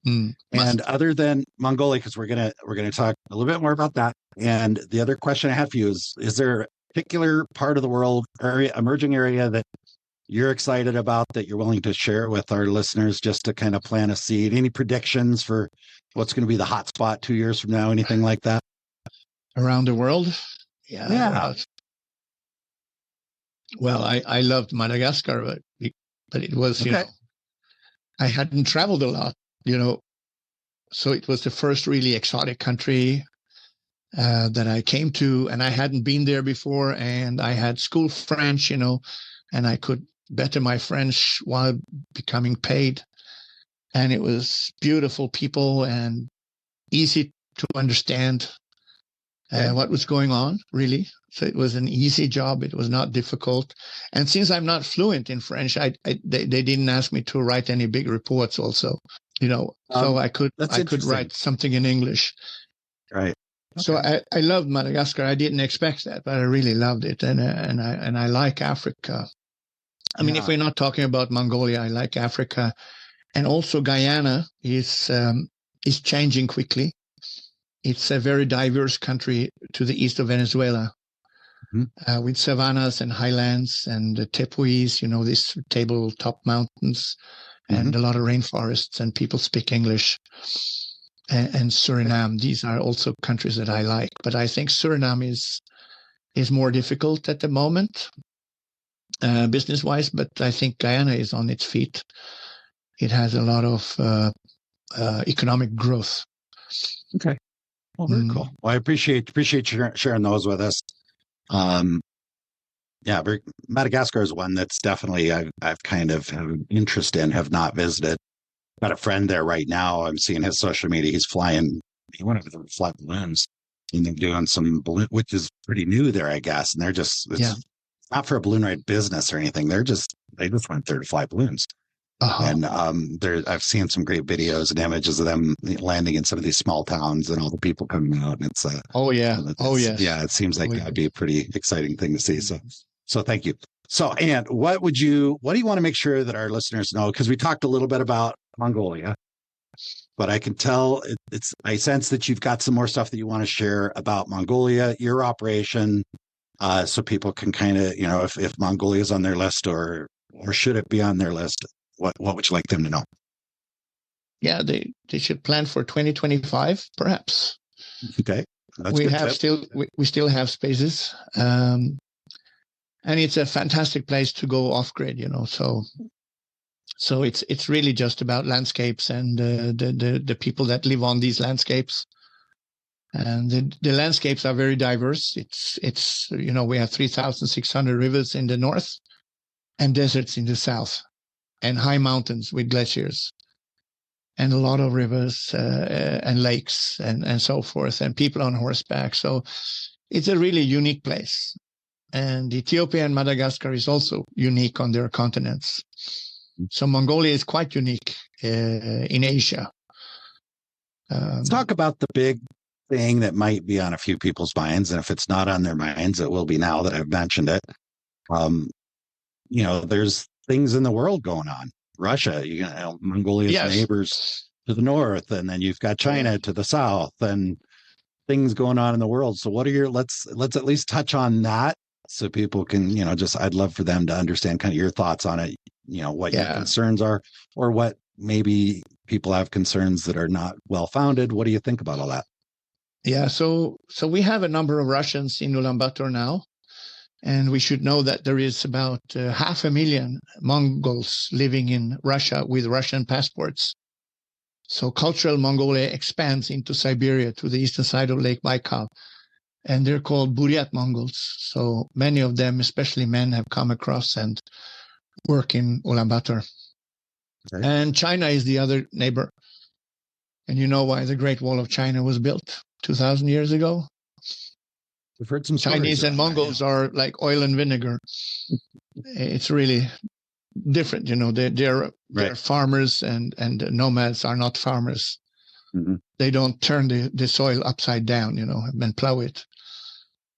And other than Mongolia, because we're gonna talk a little bit more about that. And the other question I have for you is there a particular part of the world emerging area that you're excited about that you're willing to share with our listeners just to kind of plant a seed? Any predictions for what's going to be the hot spot 2 years from now? Anything like that? Around the world? Yeah. Well, I loved Madagascar, but it was, I hadn't traveled a lot, so it was the first really exotic country that I came to, and I hadn't been there before, and I had school French, and I could better my French while becoming paid. And it was beautiful people and easy to understand what was going on, really. So it was an easy job. It was not difficult. And since I'm not fluent in French, they didn't ask me to write any big reports also, so I could write something in English. Right. Okay. So I loved Madagascar. I didn't expect that, but I really loved it. And I like Africa. I mean, if we're not talking about Mongolia, I like Africa. And also Guyana is changing quickly. It's a very diverse country to the east of Venezuela, with savannas and highlands and tepuis, these tabletop mountains, and a lot of rainforests, and people speak English. And Suriname, these are also countries that I like. But I think Suriname is more difficult at the moment, business-wise, but I think Guyana is on its feet. It has a lot of economic growth. Okay. Well, very cool. Well, I appreciate you sharing those with us. Madagascar is one that's definitely I've kind of have an interest in, have not visited. Got a friend there right now. I'm seeing his social media. He's flying. He went over there to fly balloons, and they're doing some balloon, which is pretty new there, I guess. And they're just not for a balloon ride business or anything. They just went there to fly balloons. And I've seen some great videos and images of them landing in some of these small towns and all the people coming out. And it's it seems like that'd be a pretty exciting thing to see. So thank you. So, and what do you want to make sure that our listeners know? Because we talked a little bit about Mongolia, but I can tell I sense that you've got some more stuff that you want to share about Mongolia, your operation, so people can kind of, if Mongolia is on their list or should it be on their list, what would you like them to know? Yeah, they should plan for 2025, perhaps. Okay. We still have spaces. And it's a fantastic place to go off grid, So it's really just about landscapes and the people that live on these landscapes. And the landscapes are very diverse. It's we have 3,600 rivers in the north and deserts in the south, and high mountains with glaciers, and a lot of rivers and lakes and so forth, and people on horseback. So it's a really unique place. And Ethiopia and Madagascar is also unique on their continents. So Mongolia is quite unique in Asia. Let's talk about the big thing that might be on a few people's minds. And if it's not on their minds, it will be now that I've mentioned it. There's things in the world going on. Russia, Mongolia's neighbors to the north, and then you've got China to the south, and things going on in the world. So what are let's at least touch on that. so people can, just I'd love for them to understand kind of your thoughts on it, what your Yeah. concerns are, or what maybe people have concerns that are not well founded. What do you think about all that? Yeah, so we have a number of Russians in Ulaanbaatar now, and we should know that there is about 500,000 Mongols living in Russia with Russian passports. So cultural Mongolia expands into Siberia to the eastern side of Lake Baikal, and they're called Buryat Mongols. So many of them, especially men, have come across and work in Ulaanbaatar. Okay. And China is the other neighbor. And you know why the Great Wall of China was built 2,000 years ago? We've heard some Chinese and Mongols are like oil and vinegar. It's really different, they're farmers, and nomads are not farmers. Mm-hmm. They don't turn the soil upside down, and plow it.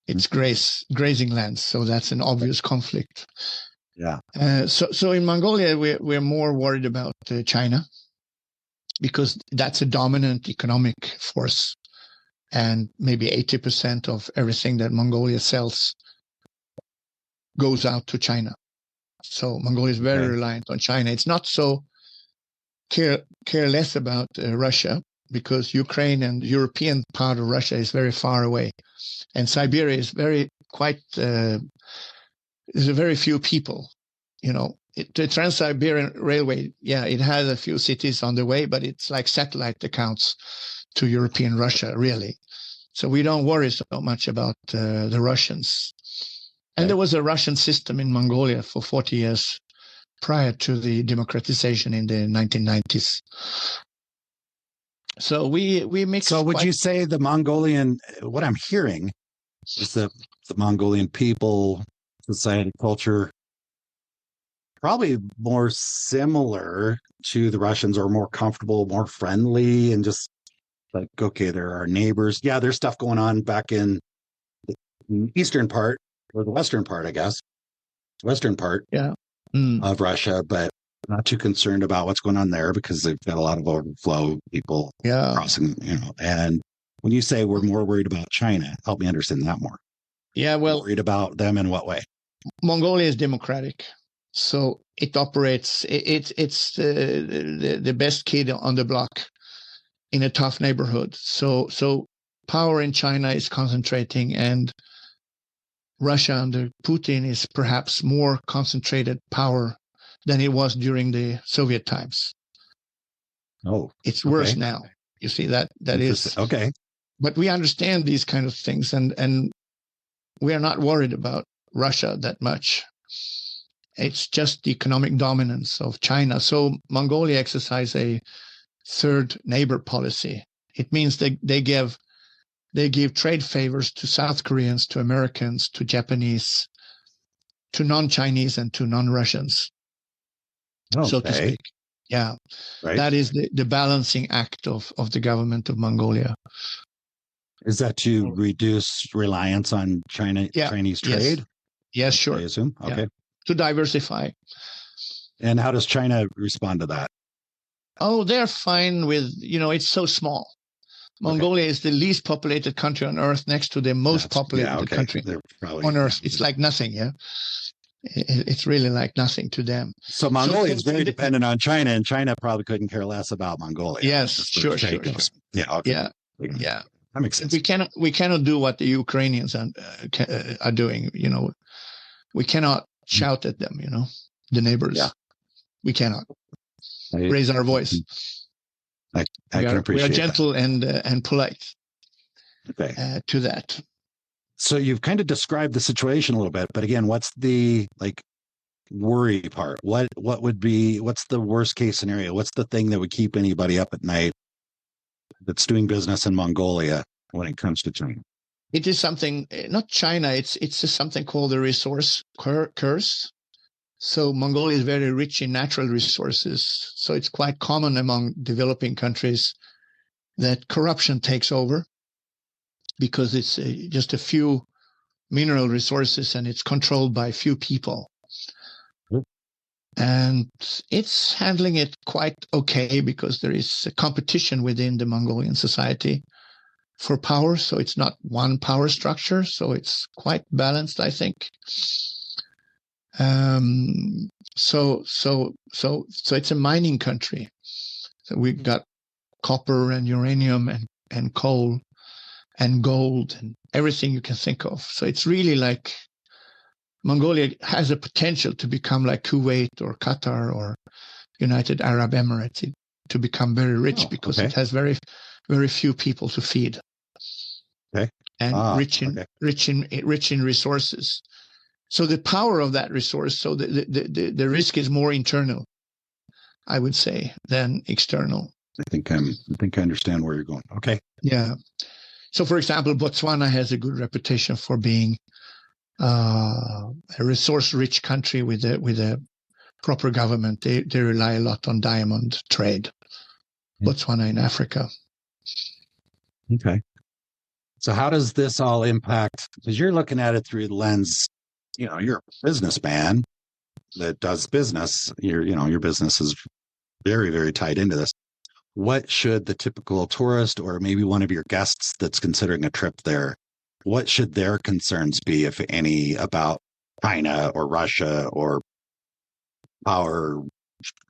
It's grazing lands, so that's an obvious conflict. Yeah. So in Mongolia, we're more worried about China, because that's a dominant economic force, and maybe 80% of everything that Mongolia sells goes out to China. So Mongolia is very reliant on China. It's not so careless about Russia, because Ukraine and the European part of Russia is very far away, and Siberia is there's very few people. The Trans-Siberian Railway, it has a few cities on the way, but it's like satellite accounts to European Russia, really. So we don't worry so much about the Russians. And there was a Russian system in Mongolia for 40 years prior to the democratization in the 1990s. So we mix. So would you say the Mongolian, what I'm hearing is the Mongolian people, society, culture, probably more similar to the Russians, or more comfortable, more friendly, and just like, okay, there are neighbors. Yeah, there's stuff going on back in the eastern part, or the western part, I guess. Western part of Russia, but not too concerned about what's going on there, because they've got a lot of overflow people crossing, And when you say we're more worried about China, help me understand that more. Yeah, well, worried about them in what way? Mongolia is democratic. So it operates, it's the best kid on the block in a tough neighborhood. So power in China is concentrating, and Russia under Putin is perhaps more concentrated power than it was during the Soviet times. Oh, it's worse now. You see, that is okay. But we understand these kind of things, and we are not worried about Russia that much. It's just the economic dominance of China. So Mongolia exercise a third neighbor policy. It means they give trade favors to South Koreans, to Americans, to Japanese, to non-Chinese, and to non-Russians, so to speak. Yeah, that is the balancing act of the government of Mongolia. Is that to reduce reliance on Chinese trade? Yes, sure. I assume. Okay. Yeah. To diversify. And how does China respond to that? Oh, they're fine with, it's so small. Mongolia is the least populated country on Earth, next to the most populated country on Earth. It's like nothing, It's really like nothing to them. So Mongolia is very dependent on China, and China probably couldn't care less about Mongolia. Yes, sure. Yeah, okay. Yeah. That makes sense. We cannot do what the Ukrainians are doing. We cannot shout at them. The neighbors. Yeah. We cannot raise our voice. I can appreciate. We are gentle and polite. To that. So you've kind of described the situation a little bit, but again, what's the worry part? What's the worst case scenario? What's the thing that would keep anybody up at night that's doing business in Mongolia when it comes to China? It is something, not China, it's something called the resource curse. So Mongolia is very rich in natural resources. So it's quite common among developing countries that corruption takes over, because it's just a few mineral resources and it's controlled by few people. And it's handling it quite okay, because there is a competition within the Mongolian society. for power, so it's not one power structure, so it's quite balanced, I think. So it's a mining country. So we've got copper and uranium and coal and gold and everything you can think of. So it's really like Mongolia has a potential to become like Kuwait or Qatar or United Arab Emirates, to become very rich because it has very, very few people to feed. Okay. And rich in resources. So the power of that resource, so the risk is more internal, I would say, than external. I think I understand where you're going. Okay. Yeah. So, for example, Botswana has a good reputation for being a resource-rich country with a proper government. They rely a lot on diamond trade. Botswana in Africa. Okay. So how does this all impact? Because you're looking at it through the lens, you're a businessman that does business. Your business is very, very tied into this. What should the typical tourist, or maybe one of your guests that's considering a trip there, what should their concerns be, if any, about China or Russia or power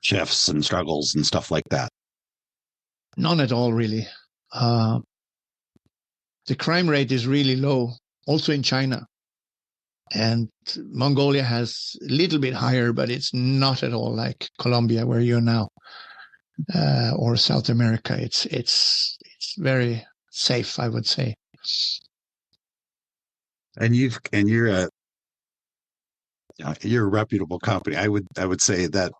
shifts and struggles and stuff like that? None at all, really. The crime rate is really low, also in China. And Mongolia has a little bit higher, but it's not at all like Colombia, where you're now, or South America. It's very safe, I would say. And you're a reputable company. I would say that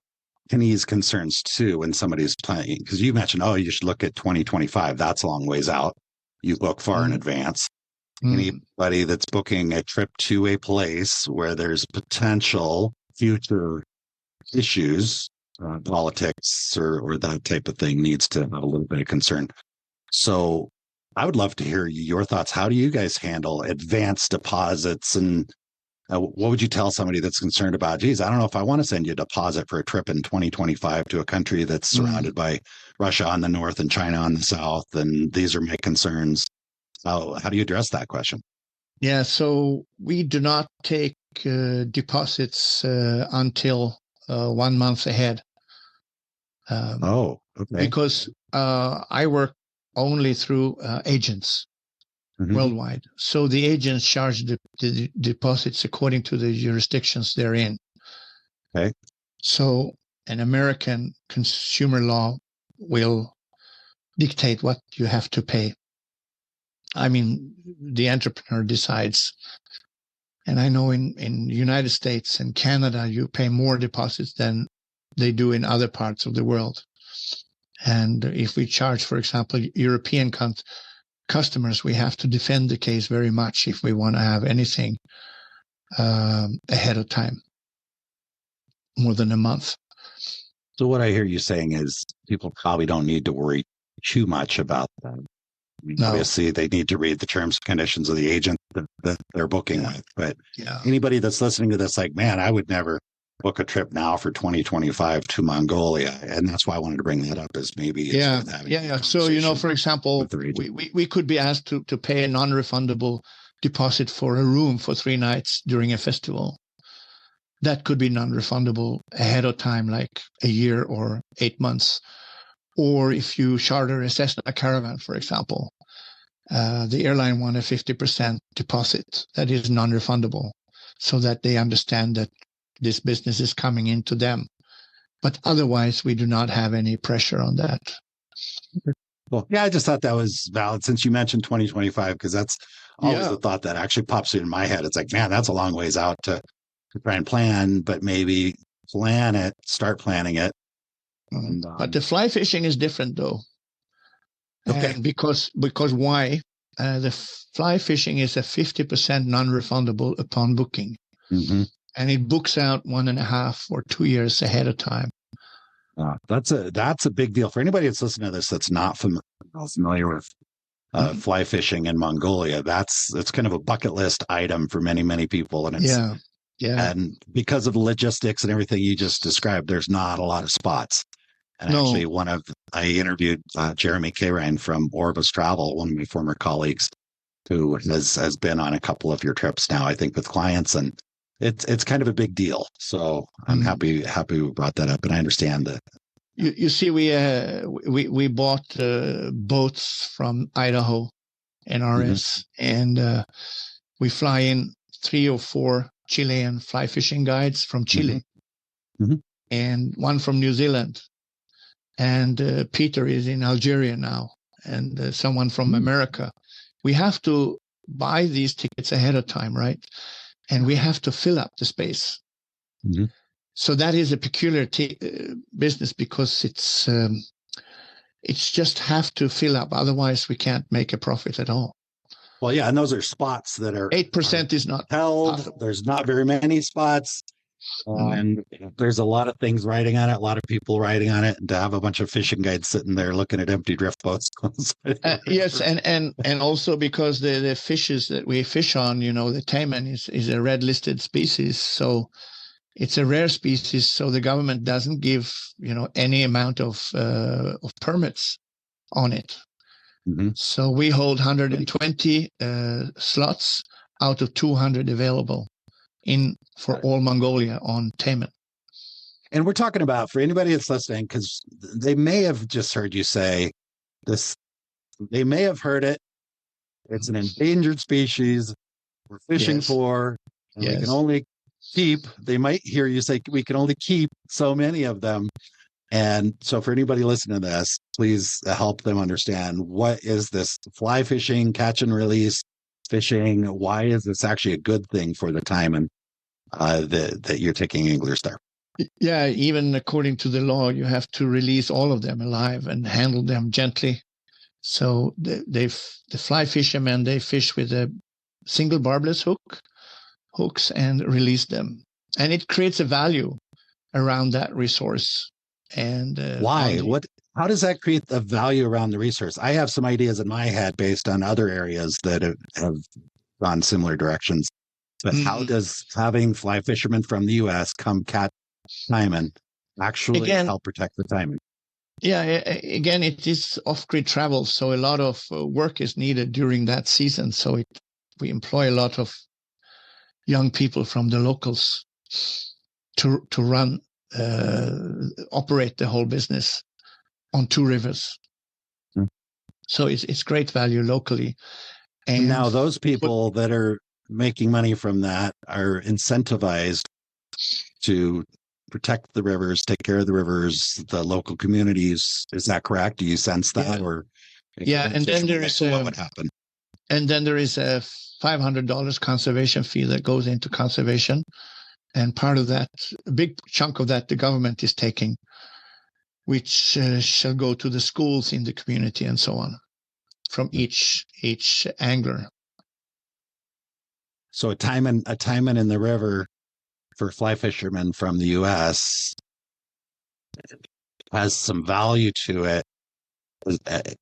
can ease concerns too when somebody's planning, because you mentioned, you should look at 2025. That's a long ways out. You book far in advance. Anybody that's booking a trip to a place where there's potential future issues, politics or that type of thing, needs to have a little bit of concern. So I would love to hear your thoughts. How do you guys handle advanced deposits? And what would you tell somebody that's concerned about, geez, I don't know if I want to send you a deposit for a trip in 2025 to a country that's surrounded by Russia on the north and China on the south, and these are my concerns. How do you address that question? Yeah, so we do not take deposits until 1 month ahead. Okay. Because I work only through agents worldwide. So the agents charge the deposits according to the jurisdictions they're in. Okay. So an American consumer law will dictate what you have to pay. I mean, the entrepreneur decides. And I know in the United States and Canada, you pay more deposits than they do in other parts of the world. And if we charge, for example, European customers, we have to defend the case very much if we want to have anything ahead of time, more than a month. So what I hear you saying is people probably don't need to worry too much about that. No. Obviously, they need to read the terms and conditions of the agent that they're booking with. But anybody that's listening to this, like, man, I would never book a trip now for 2025 to Mongolia. And that's why I wanted to bring that up, is maybe it's worth having So, for example, we could be asked to pay a non-refundable deposit for a room for 3 nights during a festival. That could be non-refundable ahead of time, like a year or 8 months. Or if you charter a Cessna Caravan, for example, the airline want a 50% deposit that is non-refundable, so that they understand that this business is coming into them. But otherwise, we do not have any pressure on that. Well, I just thought that was valid since you mentioned 2025, because that's always the thought that actually pops in my head. It's like, man, that's a long ways out to try and plan, but maybe start planning it. But the fly fishing is different, though. Okay. And because why? The fly fishing is a 50% non-refundable upon booking. Mm-hmm. And it books out 1.5 or 2 years ahead of time. That's a big deal for anybody that's listening to this that's not familiar with fly fishing in Mongolia. It's kind of a bucket list item for many, many people. And it's and because of the logistics and everything you just described, there's not a lot of spots. And No. actually, I interviewed Jeremy Carine from Orbis Travel, one of my former colleagues, who has been on a couple of your trips now, I think, with clients, and it's kind of a big deal. So I'm happy we brought that up, and I understand that. You see, we bought boats from Idaho, NRS, and we fly in 3 or 4 Chilean fly fishing guides from Chile, and one from New Zealand, and Peter is in Algeria now, and someone from America. We have to buy these tickets ahead of time, right? And we have to fill up the space. So that is a peculiar business, because it's just have to fill up. Otherwise, we can't make a profit at all. Well, yeah, and those are spots that are 8% is not held. profitable. There's not very many spots. And there's a lot of things riding on it, a lot of people riding on it, and to have a bunch of fishing guides sitting there looking at empty drift boats. Yes, and also because the fishes that we fish on, the taimen is a red listed species, so it's a rare species. So the government doesn't give any amount of permits on it. So we hold 120 slots out of 200 available for all Mongolia on taimen. And we're talking about, for anybody that's listening, because they may have just heard you say this, they may have heard it. It's an endangered species we're fishing for, and we can only they might hear you say we can only keep so many of them. And so for anybody listening to this, please help them understand, what is this fly fishing, catch and release fishing? Why is this actually a good thing for the taimen that you're taking anglers there? Yeah, even according to the law, you have to release all of them alive and handle them gently. So the fly fishermen, they fish with a single barbless hooks and release them. And it creates a value around that resource. And why? How does that create the value around the resource? I have some ideas in my head based on other areas that have gone similar directions. But how does having fly fishermen from the U.S. come catch taimen actually help protect the taimen? Yeah, again, it is off-grid travel, so a lot of work is needed during that season. So we employ a lot of young people from the locals to run, operate the whole business on 2 rivers. So it's great value locally. And now those people that are making money from that are incentivized to protect the rivers, take care of the rivers, the local communities. Is that correct? Do you sense that? And then there is what would happen? And then there is a $500 conservation fee that goes into conservation. And part of that, a big chunk of that, the government is taking, which shall go to the schools in the community and so on, from each angler. So a taimen in the river for fly fishermen from the U.S. has some value to it,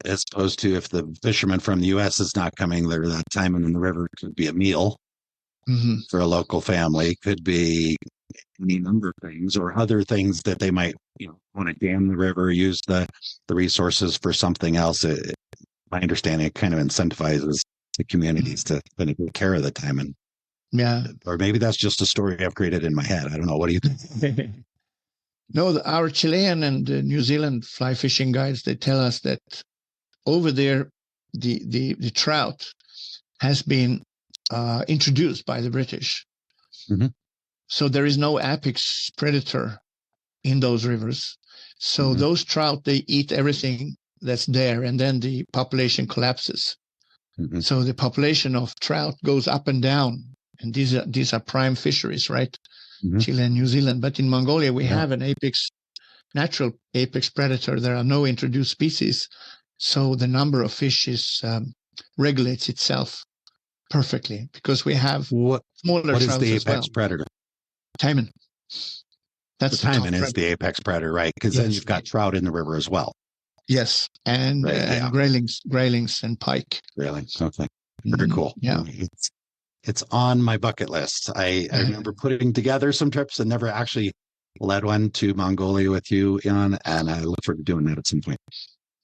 as opposed to if the fisherman from the U.S. is not coming there. That taimen in the river could be a meal for a local family, could be any number of things, or other things that they might want to dam the river, use the resources for something else. My understanding, it kind of incentivizes the communities to take care of the taimen. Yeah. Or maybe that's just a story I've created in my head. I don't know. What do you think? No, our Chilean and New Zealand fly fishing guides, they tell us that over there, the trout has been introduced by the British. So there is no apex predator in those rivers. So those trout, they eat everything that's there, and then the population collapses. So the population of trout goes up and down. And these are prime fisheries, right? Chile and New Zealand. But in Mongolia, we have an natural apex predator. There are no introduced species. So the number of fish regulates itself perfectly, because we have smaller What is trouts the as apex well. predator? Taimen. That's the taimen is the apex predator, right? Because then you've got trout in the river as well. Yes, and graylings and pike. Really? Okay. Very cool. Yeah. It's on my bucket list. I remember putting together some trips and never actually led one to Mongolia with you, Jan, and I look forward to doing that at some point.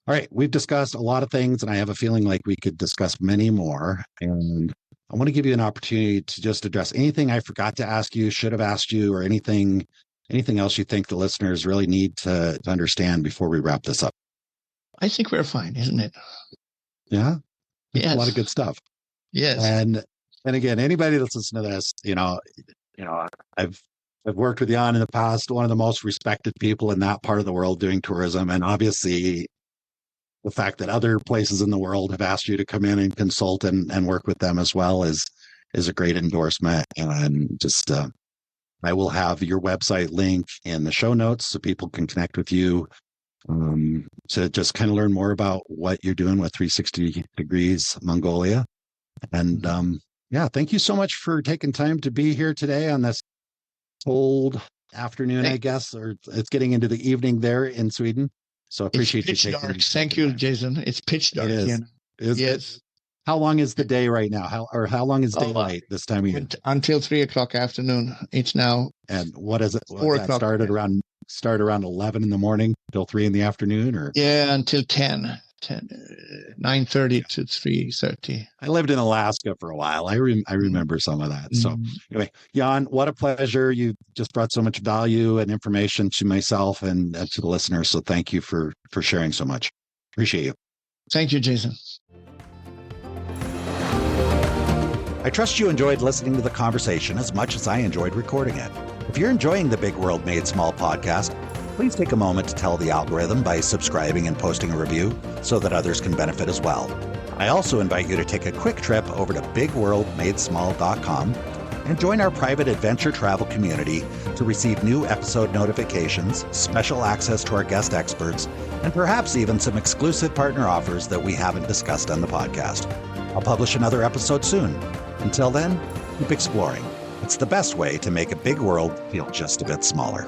All right, we've discussed a lot of things, and I have a feeling like we could discuss many more. And I want to give you an opportunity to just address anything I forgot to ask you, should have asked you, or anything else you think the listeners really need to understand before we wrap this up. I think we're fine, isn't it? Yeah. Yes. A lot of good stuff. Yes. And again, anybody that's listening to this, I've worked with Jan in the past, one of the most respected people in that part of the world doing tourism. And obviously the fact that other places in the world have asked you to come in and consult and work with them as well is a great endorsement. And just, I will have your website link in the show notes so people can connect with you to just kind of learn more about what you're doing with 360 Degrees Mongolia. And thank you so much for taking time to be here today on this cold afternoon, I guess, or it's getting into the evening there in Sweden. So I appreciate you taking dark. Thank you, Jason. It's pitch dark. It is. Yes. How long is the day right now? How long is daylight this time of year? Until 3:00 afternoon. It's now. And what is it? 4 o'clock. Start around 11 in the morning till 3 in the afternoon, or? Yeah, until 9:30 to 3:30. I lived in Alaska for a while. I remember some of that. So anyway, Jan, what a pleasure. You just brought so much value and information to myself and to the listeners. So thank you for sharing so much. Appreciate you. Thank you, Jason. I trust you enjoyed listening to the conversation as much as I enjoyed recording it. If you're enjoying the Big World Made Small podcast, please take a moment to tell the algorithm by subscribing and posting a review so that others can benefit as well. I also invite you to take a quick trip over to bigworldmadesmall.com and join our private adventure travel community to receive new episode notifications, special access to our guest experts, and perhaps even some exclusive partner offers that we haven't discussed on the podcast. I'll publish another episode soon. Until then, keep exploring. It's the best way to make a big world feel just a bit smaller.